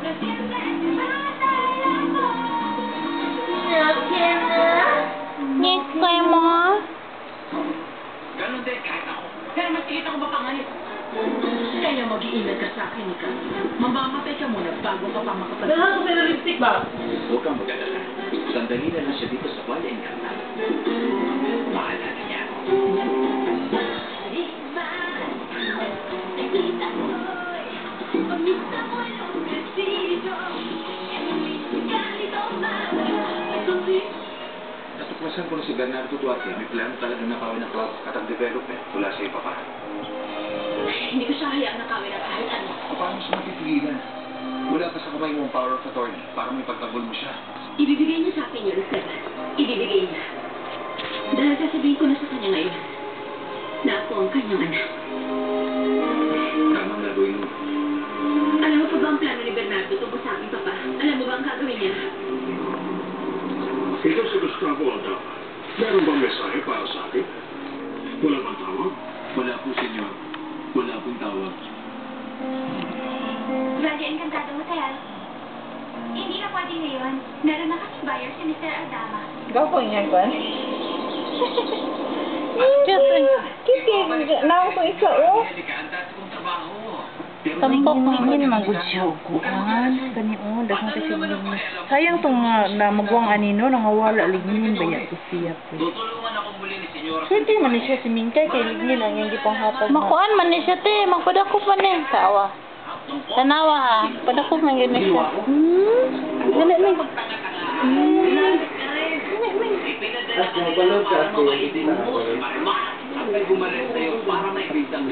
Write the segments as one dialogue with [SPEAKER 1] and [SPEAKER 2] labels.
[SPEAKER 1] Yes, kaya mo?
[SPEAKER 2] Ganon din kahit ako. Pero mas tigit ako mapangalit. Kaya mag-iingat ka sa akin, Ika. Mamamatay ka muna bago ka pa makapansin.
[SPEAKER 3] Dalahan ko sa'yo na lipstick ba?
[SPEAKER 2] Huwag kang mag-alala. Sandali na lang siya dito sa Valle Encantado. Maalala niya ako.
[SPEAKER 4] Natuklasan ko na si Bernardo Duarte. May plano talaga nakawin ng club at ang developer mula sa iba pa.
[SPEAKER 5] Hindi ko siya hayaan nakawin na kahit ano.
[SPEAKER 4] Paano siya matipigilan? Wala pa sa kamay mo ang power of attorney para may pagtanggol mo siya.
[SPEAKER 5] Ibibigay niya sa akin yun, Esteban. Ibibigay niya. Dahil sasabihin ko na sa kanya ngayon na ako ang kanyang anak.
[SPEAKER 4] Tamang gagawin mo.
[SPEAKER 5] Alam mo pa ba ang plano ni Bernardo tungkol sa aking papa? Alam mo ba ang gagawin niya?
[SPEAKER 6] Ito si Gustavo Aldama. Meron bang mensahe para sa akin? Wala bang tawag?
[SPEAKER 4] Wala po, senyor. Wala pong tawag.
[SPEAKER 7] Valle Encantado Hotel. Hindi na pwede ngayon. Meron na kasing buyer si Mr. Aldama.
[SPEAKER 3] Ikaw po niyan, Kwan?
[SPEAKER 1] Just, kiki, naon ko isa, oh.
[SPEAKER 2] Ang dati kong trabaho.
[SPEAKER 1] Tampok ngayon, magudyoguan. Kani, oh, dagang kasi lignin. Sayang tong na magwang anino, nangawala lignin, baya ko siya.
[SPEAKER 2] Tutulungan ako muli ni Senyora.
[SPEAKER 3] Pwede man siya si Mingkay kay lignin ang yung gipang hatag na.
[SPEAKER 1] Makuan man ni siya, te. Magpadakop man eh. Kawa. Tanawa, ha. Padakop man yun ni siya. Dali, may.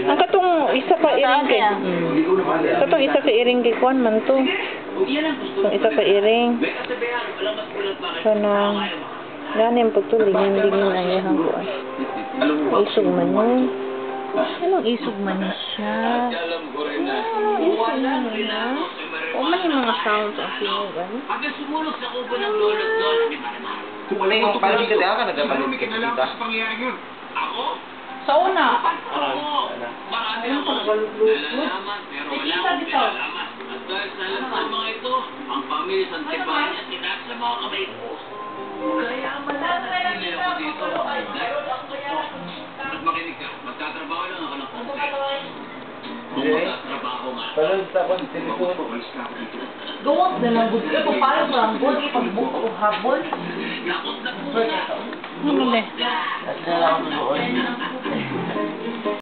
[SPEAKER 3] Ang katong isa ka iring kay. Katong isa ka iring kay Kwan man to. Katong isa ka iring. Kanang ganin pagtuligin ang iyang kuan. Isog man yun.
[SPEAKER 1] Anong isog man ni siya?
[SPEAKER 2] Alam ko rin na.
[SPEAKER 1] O man yung mga sounds ang sinugan.
[SPEAKER 2] Hanggang sumulog sa kubo ng lolo't lola ni Marimar.
[SPEAKER 4] Kung ano yung paano ka ka nagkapalit ka
[SPEAKER 6] Kinalaman
[SPEAKER 4] kita?
[SPEAKER 6] sa pangyayari yun.
[SPEAKER 2] Ako?
[SPEAKER 3] Sa una.
[SPEAKER 2] Oo. Marami ako nalalaman, pero wala akong pinalaman. At dahil sa alam ng mga ito, ang pamilya Santibanya sinas sa mga kamay ko. Kaya mananatili ako dito. At makinig ka, magtatrabaho lang ako ng konti. Kung magtatrabaho nga.
[SPEAKER 4] Pawalis ka ako dito.
[SPEAKER 3] Gawag na lang gud ko para mo ang gud pagbuko o habol.
[SPEAKER 2] Nakot na po.
[SPEAKER 1] Ano ba?
[SPEAKER 2] At